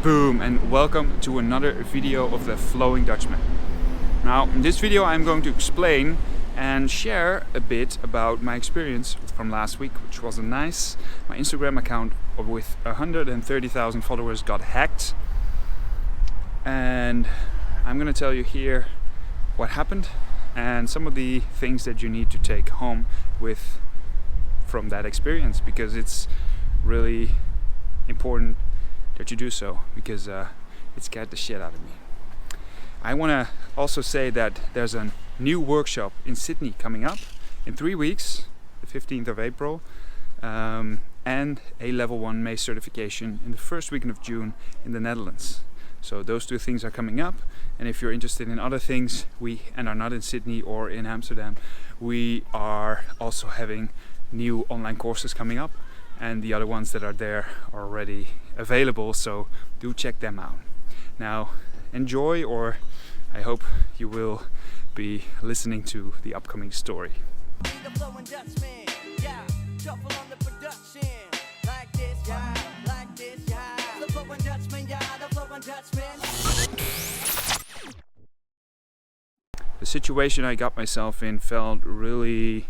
Boom, and welcome to another video of the Flowing Dutchman. Now, in this video I'm going to explain and share a bit about my experience from last week, which wasn't nice. My Instagram account with 130,000 followers got hacked, and I'm going to tell you here what happened and some of the things that you need to take home from that experience, because it's really important that you do so, because it scared the shit out of me. I want to also say that there's a new workshop in Sydney coming up in 3 weeks, the 15th of April, and a level 1 May certification in the first weekend of June in the Netherlands. So those two things are coming up, and if you're interested in other things and are not in Sydney or in Amsterdam, we are also having new online courses coming up, and the other ones that are there are already available, so do check them out. Now enjoy, or I hope you will be listening to the upcoming story. The situation I got myself in felt really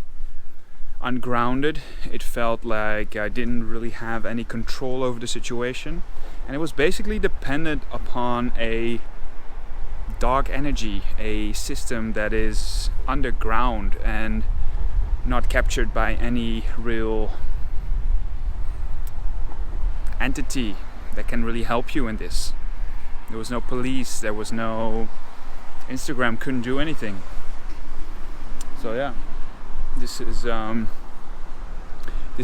ungrounded. It felt like I didn't really have any control over the situation, and it was basically dependent upon a dark energy, a system that is underground and not captured by any real entity that can really help you in this. There was no police, there was no Instagram, couldn't do anything. So yeah, this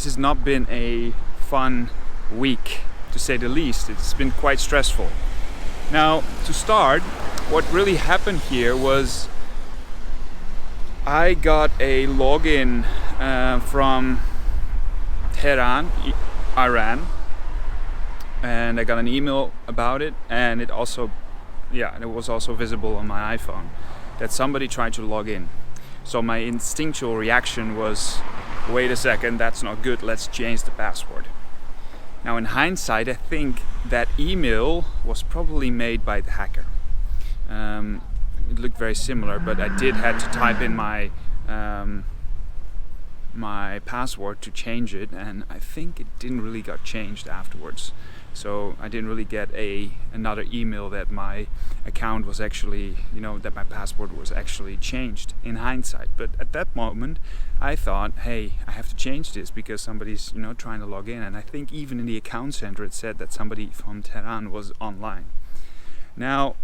has not been a fun week, to say the least. It's been quite stressful. Now, to start, what really happened here was I got a login from Tehran, Iran, and I got an email about it, and it was also visible on my iPhone that somebody tried to log in. So my instinctual reaction was, wait a second, that's not good, let's change the password. Now in hindsight, I think that email was probably made by the hacker. It looked very similar, but I did have to type in my password to change it, and I think it didn't really got changed afterwards. So I didn't really get another email that my account was actually, that my password was actually changed in hindsight. But at that moment I thought, hey, I have to change this because somebody's, trying to log in. And I think even in the account center it said that somebody from Tehran was online. Now,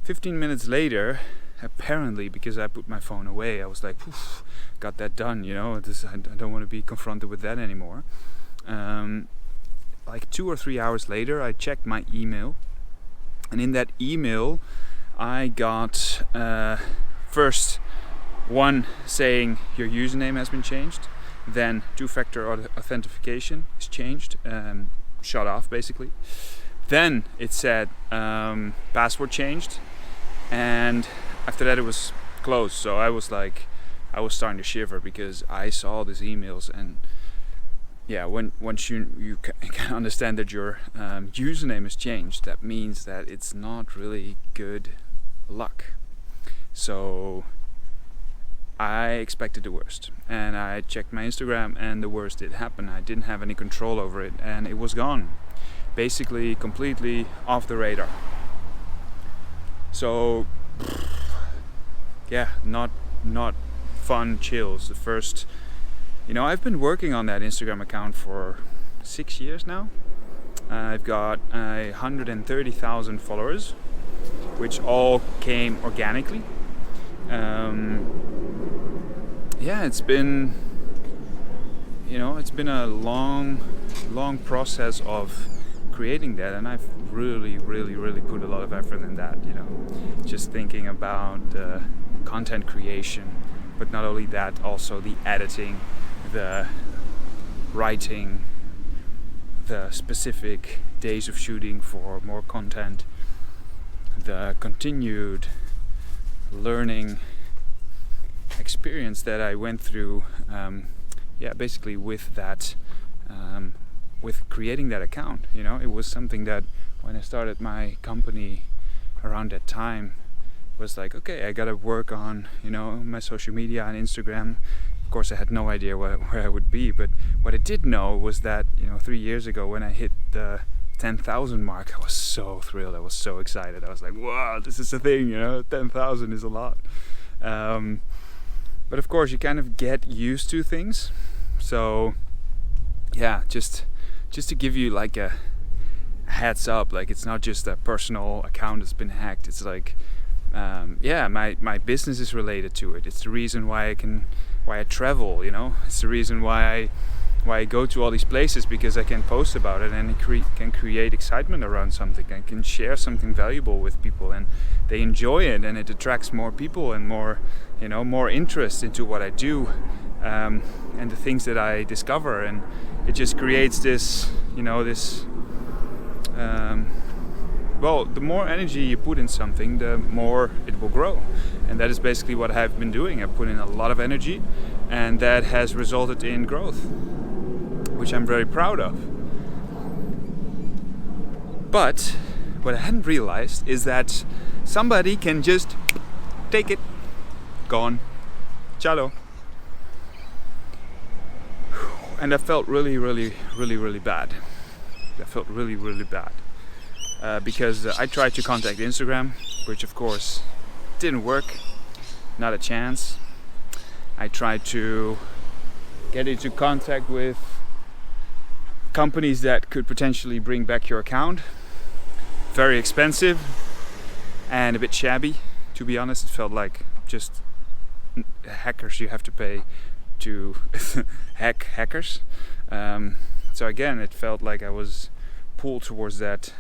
15 minutes later, apparently, because I put my phone away, I was like, got that done, I don't want to be confronted with that anymore. Like 2 or 3 hours later, I checked my email, and in that email I got first one saying your username has been changed, then two-factor authentication is changed, shut off basically. Then it said password changed, and after that it was closed. So I was starting to shiver, because I saw these emails, and yeah, once you can understand that your username is changed, that means that it's not really good luck. So I expected the worst, and I checked my Instagram, and the worst did happen. I didn't have any control over it, and it was gone, basically completely off the radar. So yeah, not fun chills. The first, I've been working on that Instagram account for 6 years now. I've got 130,000 followers, which all came organically. It's been, it's been a long process of creating that, and I've really put a lot of effort in that. Just thinking about the content creation, but not only that, also the editing, the writing, the specific days of shooting for more content, the continued learning experience that I went through, basically with that, with creating that account. It was something that when I started my company around that time, was like, okay, I gotta work on, my social media and Instagram. Of course, I had no idea where I would be, but what I did know was that 3 years ago, when I hit the 10,000 mark, I was so thrilled. I was so excited. I was like, wow, this is a thing. 10,000 is a lot. But of course, you kind of get used to things. So yeah, just to give you like a heads up, like it's not just a personal account that's been hacked. It's like my business is related to it. It's the reason why I travel. It's the reason why I go to all these places, because I can post about it and it can create excitement around something. I can share something valuable with people and they enjoy it, and it attracts more people and more interest into what I do, and the things that I discover, and it just creates this the more energy you put in something, the more it will grow. And that is basically what I've been doing. I've put in a lot of energy, and that has resulted in growth, which I'm very proud of. But what I hadn't realized is that somebody can just take it, gone, ciao. And that felt really, really, really, really bad. That felt really, really bad. Because I tried to contact Instagram, which of course didn't work, not a chance. I tried to get into contact with companies that could potentially bring back your account. Very expensive and a bit shabby, to be honest. It felt like just hackers you have to pay to hack hackers. So again, it felt like I was pulled towards that,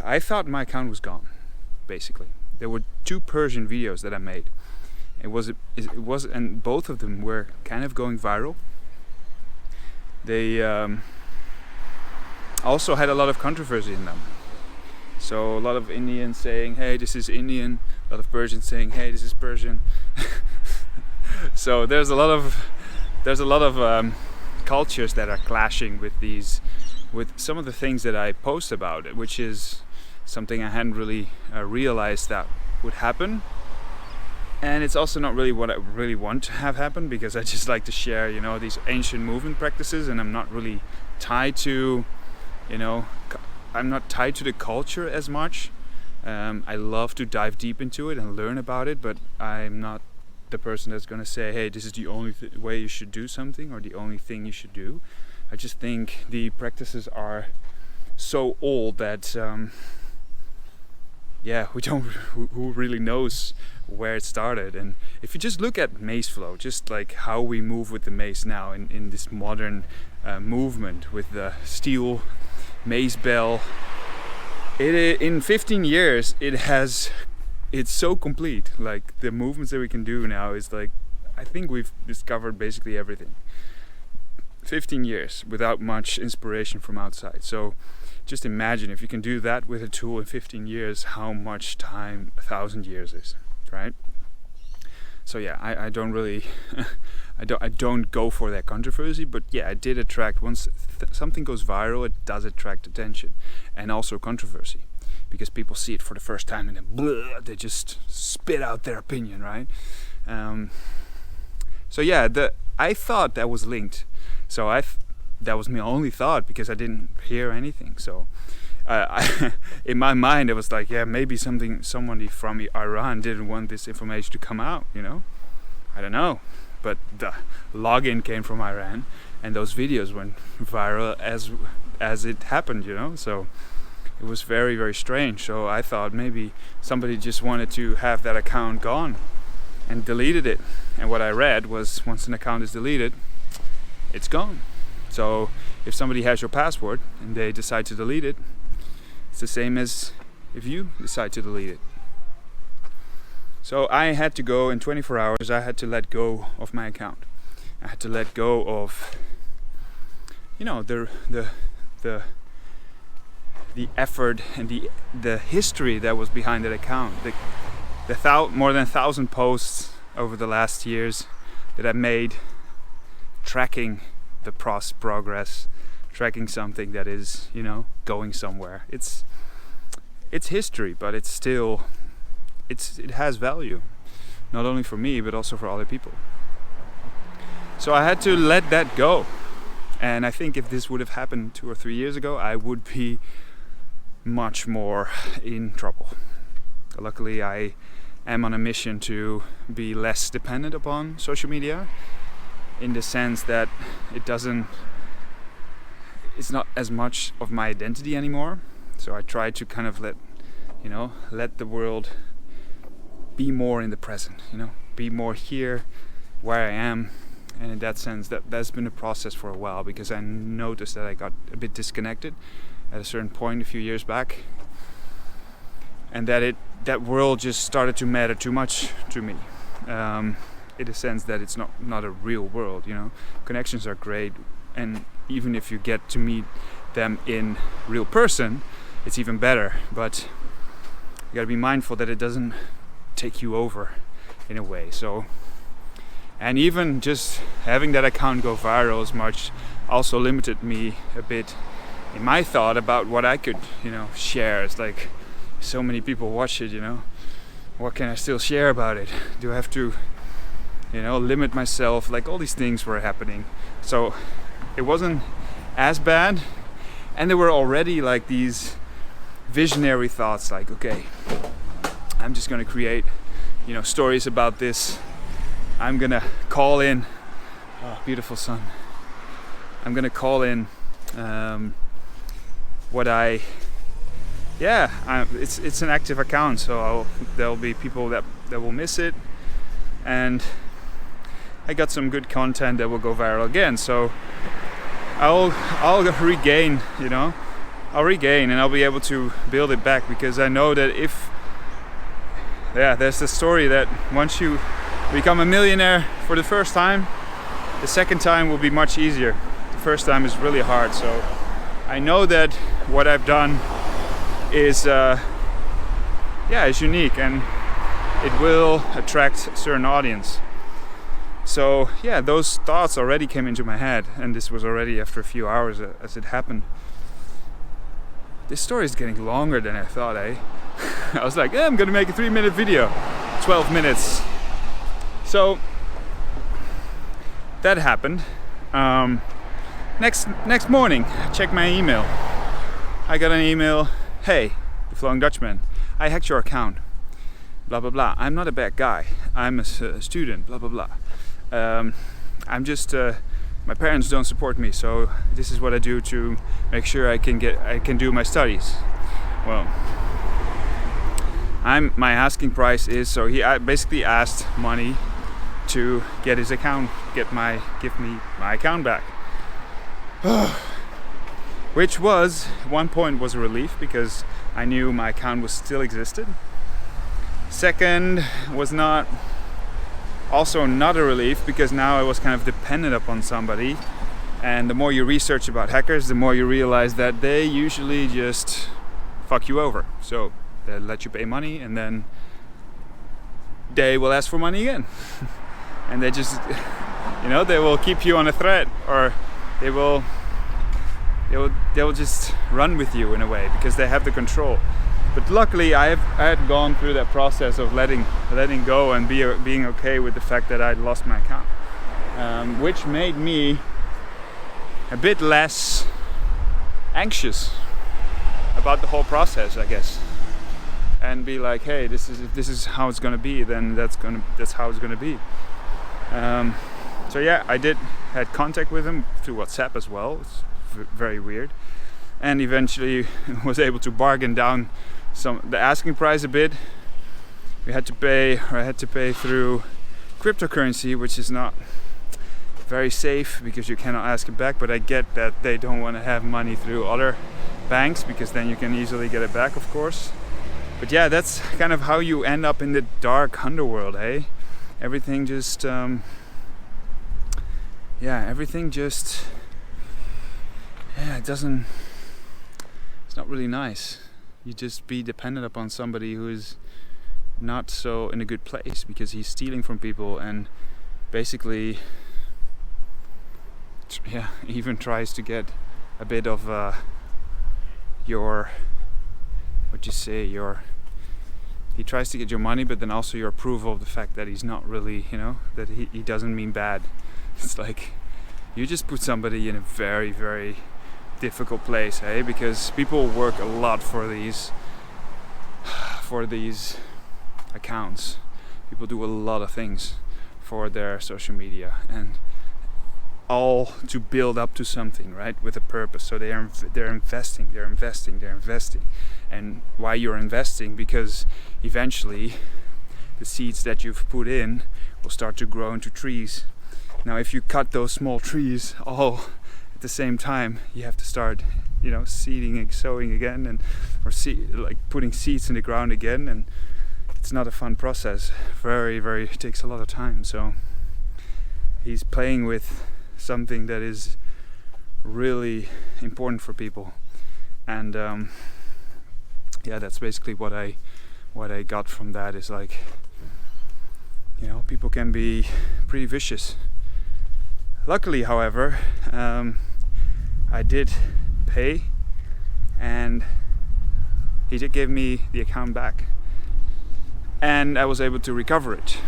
I thought my account was gone, basically. There were 2 Persian videos that I made. It was, and both of them were kind of going viral. They also had a lot of controversy in them. So a lot of Indians saying, hey, this is Indian. A lot of Persians saying, hey, this is Persian. So there's a lot of cultures that are clashing with some of the things that I post about it, which is something I hadn't really realized that would happen. And it's also not really what I really want to have happen, because I just like to share, these ancient movement practices, and I'm not really tied to, I'm not tied to the culture as much. I love to dive deep into it and learn about it, but I'm not the person that's going to say, hey, this is the only way you should do something, or the only thing you should do. I just think the practices are so old that who really knows where it started. And if you just look at mace flow, just like how we move with the mace now in this modern movement with the steel mace bell, in 15 years it's so complete. Like the movements that we can do now is like, I think we've discovered basically everything. 15 years without much inspiration from outside. So just imagine if you can do that with a tool in 15 years, how much time 1,000 years is, right? So yeah, I don't really, I don't go for that controversy, but yeah, I did attract, once something goes viral, it does attract attention and also controversy, because people see it for the first time and then they just spit out their opinion, right? So yeah, I thought that was linked. So that was my only thought, because I didn't hear anything. So in my mind, it was like, yeah, maybe somebody from Iran didn't want this information to come out, I don't know. But the login came from Iran, and those videos went viral as it happened, So it was very, very strange. So I thought maybe somebody just wanted to have that account gone and deleted it. And what I read was, once an account is deleted, it's gone. So if somebody has your password and they decide to delete it, it's the same as if you decide to delete it. So I had to go in 24 hours. I had to let go of my account. I had to let go of, the effort and the history that was behind that account. More than 1,000 posts over the last years that I made, tracking the progress, tracking something that is, going somewhere. It's history, but it's still, it has value, not only for me but also for other people. So I had to let that go. And I think if this would have happened 2 or 3 years ago, I would be much more in trouble. Luckily, I am on a mission to be less dependent upon social media, in the sense that it's not as much of my identity anymore. So I try to kind of let the world be more in the present, be more here where I am. And in that sense, that's been a process for a while, because I noticed that I got a bit disconnected at a certain point a few years back, and that world just started to matter too much to me, in a sense that it's not a real world. Connections are great, and even if you get to meet them in real person, it's even better. But you got to be mindful that it doesn't take you over in a way. So. And even just having that account go viral as much also limited me a bit in my thought about what I could, share. It's like so many people watch it, what can I still share about it? Do I have to, limit myself? Like, all these things were happening. So it wasn't as bad. And there were already like these visionary thoughts like, okay, I'm just going to create, stories about this. I'm gonna call in, beautiful sun. I'm gonna call in it's an active account, so there'll be people that will miss it, and I got some good content that will go viral again. So I'll regain, and I'll be able to build it back, because I know that there's the story that once you become a millionaire for the first time, the second time will be much easier. The first time is really hard. So I know that what I've done is unique, and it will attract a certain audience. So those thoughts already came into my head, and this was already after a few hours as it happened. This story is getting longer than I thought, I was like, I'm gonna make a 3-minute video, 12 minutes. So that happened. Next morning, I checked my email. I got an email. Hey, the Flowing Dutchman, I hacked your account. Blah blah blah. I'm not a bad guy. I'm a student. Blah blah blah. I'm just. My parents don't support me, so this is what I do to make sure I can do my studies. Well, my asking price is, so he basically asked money to get his account, give me my account back. Which was, at one point, was a relief, because I knew my account still existed. Second was also not a relief, because now I was kind of dependent upon somebody. And the more you research about hackers, the more you realize that they usually just fuck you over. So they let you pay money, and then they will ask for money again. And they just, they will keep you on a thread, or they will just run with you in a way, because they have the control. But luckily, I had gone through that process of letting go and being okay with the fact that I'd lost my account, which made me a bit less anxious about the whole process, I guess, and be like, hey, if this is how it's gonna be, then that's how it's gonna be. I had contact with him through WhatsApp as well. It's very weird, and eventually was able to bargain down the asking price a bit. I had to pay through cryptocurrency, which is not very safe because you cannot ask it back, but I get that they don't want to have money through other banks, because then you can easily get it back, of course. But that's kind of how you end up in the dark underworld, Everything just it's not really nice. You just be dependent upon somebody who is not so in a good place, because he's stealing from people and basically even tries to get a bit of your, what you say, he tries to get your money, but then also your approval of the fact that he's not really, that he doesn't mean bad. It's like you just put somebody in a very, very difficult place, hey? Because people work a lot for these accounts. People do a lot of things for their social media, and all to build up to something, right? With a purpose. So they're investing. And why you're investing? Because eventually the seeds that you've put in will start to grow into trees. Now if you cut those small trees all at the same time, you have to start seeding and sowing again, or putting seeds in the ground again, and it's not a fun process. It takes a lot of time. So he's playing with something that is really important for people, and that's basically what I got from that. Is like, people can be pretty vicious. Luckily, however, I did pay, and he did give me the account back, and I was able to recover it.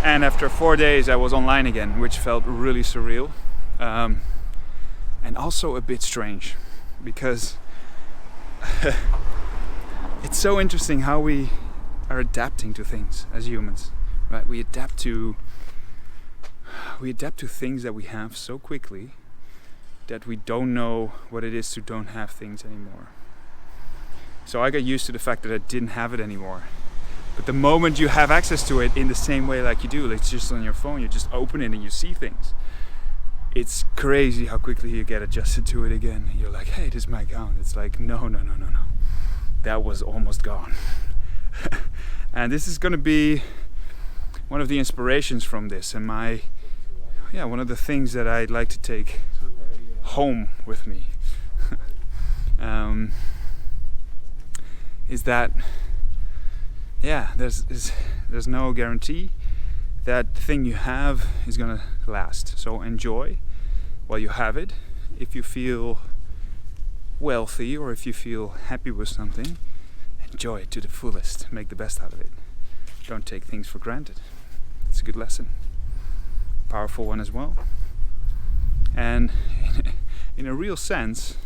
And after 4 days I was online again, which felt really surreal, and also a bit strange, because it's so interesting how we are adapting to things as humans, right? We adapt to things that we have so quickly that we don't know what it is to don't have things anymore. So I got used to the fact that I didn't have it anymore. But the moment you have access to it in the same way like you do, like it's just on your phone, you just open it and you see things. It's crazy how quickly you get adjusted to it again. And you're like, hey, this is my account. It's like, no. That was almost gone. And this is going to be one of the inspirations from this, and one of the things that I'd like to take home with me is that there's no guarantee that the thing you have is gonna last. So enjoy while you have it. If you feel wealthy or if you feel happy with something, enjoy it to the fullest. Make the best out of it. Don't take things for granted. It's a good lesson. Powerful one as well. And in a real sense,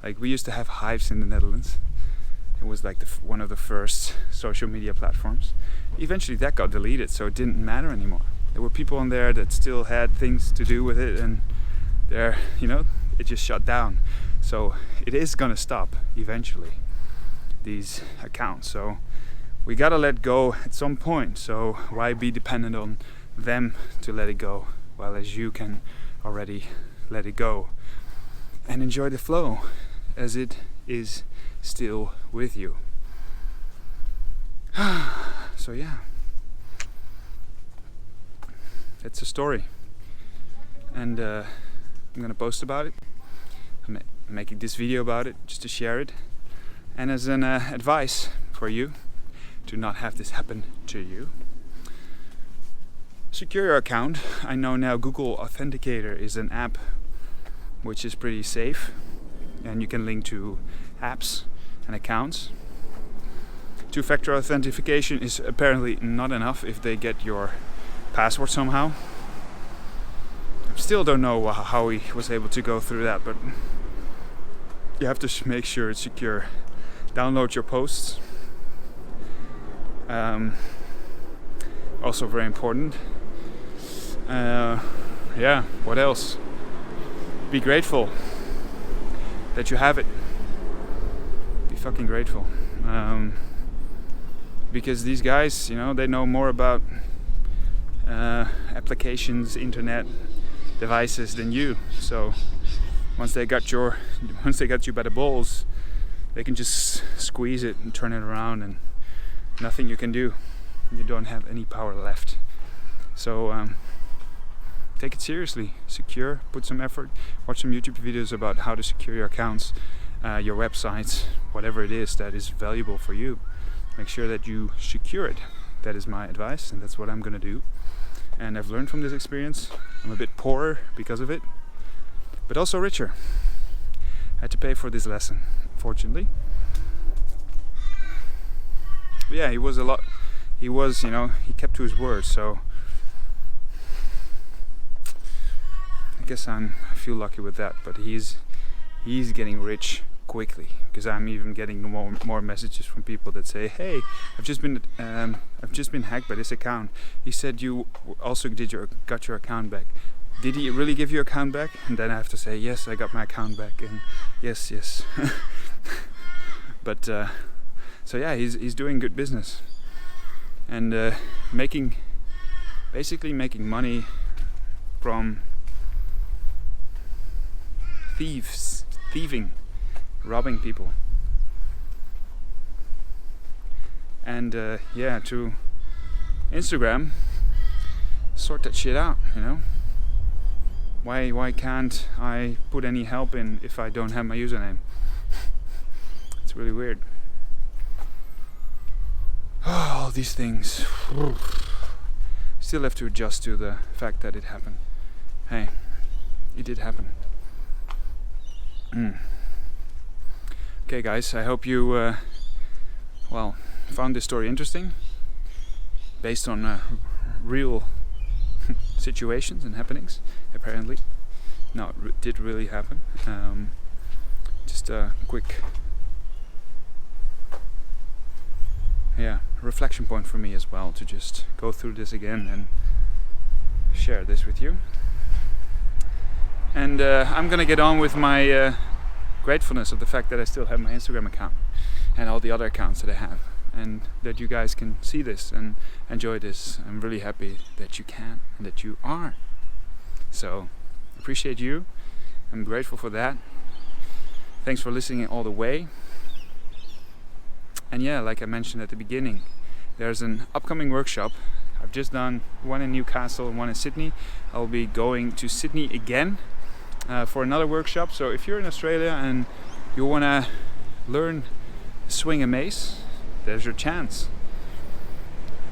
like we used to have Hives in the Netherlands. It was like one of the first social media platforms. Eventually that got deleted, so it didn't matter anymore. There were people on there that still had things to do with it, and it just shut down. So it is gonna stop eventually, these accounts. So we gotta let go at some point. So why be dependent on them to let it go, while as you can already let it go and enjoy the flow as it is still with you. So that's a story, and I'm gonna post about it. I'm making this video about it just to share it, and as an advice for you to not have this happen to you. Secure your account. I know now Google Authenticator is an app which is pretty safe, and you can link to apps and accounts. Two-factor authentication is apparently not enough if they get your password somehow. I still don't know how he was able to go through that, but you have to make sure it's secure. Download your posts. Also very important. What else? Be grateful that you have it. Be fucking grateful. Because these guys, they know more about applications, internet devices than you. So once they got you by the balls, they can just squeeze it and turn it around, and nothing you can do. You don't have any power left. So take it seriously. Secure. Put some effort. Watch some YouTube videos about how to secure your accounts, your websites, whatever it is that is valuable for you. Make sure that you secure it. That is my advice, and that's what I'm gonna do. And I've learned from this experience. I'm a bit poorer because of it, but also richer. I had to pay for this lesson, unfortunately. But yeah, he was, you know, he kept to his word, so I guess I feel lucky with that. But he's getting rich quickly, because I'm even getting more messages from people that say, "Hey, I've just been hacked by this account. He said you also got your account back. Did he really give your account back?" And then I have to say, "Yes, I got my account back." And yes. But so yeah, he's doing good business and basically making money from thieving, robbing people. And yeah, to Instagram, sort that shit out, you know. Why can't I put any help in if I don't have my username? It's really weird. All these things. Still have to adjust to the fact that it happened. Hey, it did happen. Okay guys, I hope you found this story interesting, based on real situations and happenings, apparently. No, it did really happen. Just a quick reflection point for me as well, to just go through this again and share this with you. And I'm gonna get on with my gratefulness of the fact that I still have my Instagram account and all the other accounts that I have, and that you guys can see this and enjoy this. I'm really happy that you can and that you are. So appreciate you. I'm grateful for that. Thanks for listening all the way. And yeah, like I mentioned at the beginning, there's an upcoming workshop. I've just done one in Newcastle and one in Sydney. I'll be going to Sydney again for another workshop. So if you're in Australia and you want to learn swing a mace, there's your chance.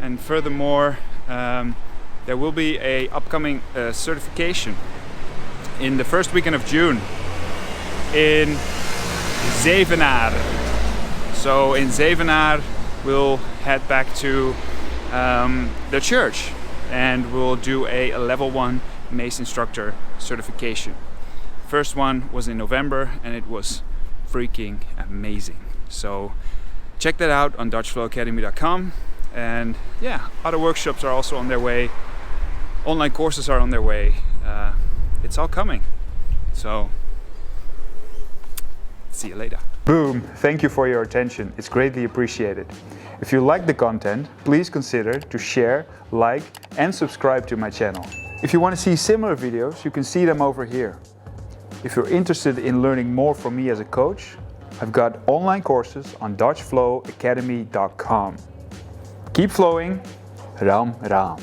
And furthermore, there will be a upcoming certification in the first weekend of June in Zevenaar. So in Zevenaar we'll head back to the church and we'll do a level 1 mace instructor certification. First one was in November and it was freaking amazing. So check that out on DutchFlowAcademy.com. And yeah, other workshops are also on their way. Online courses are on their way. It's all coming. So see you later. Boom! Thank you for your attention. It's greatly appreciated. If you like the content, please consider to share, like, and subscribe to my channel. If you want to see similar videos, you can see them over here. If you're interested in learning more from me as a coach, I've got online courses on DutchFlowAcademy.com. Keep flowing, Ram Ram.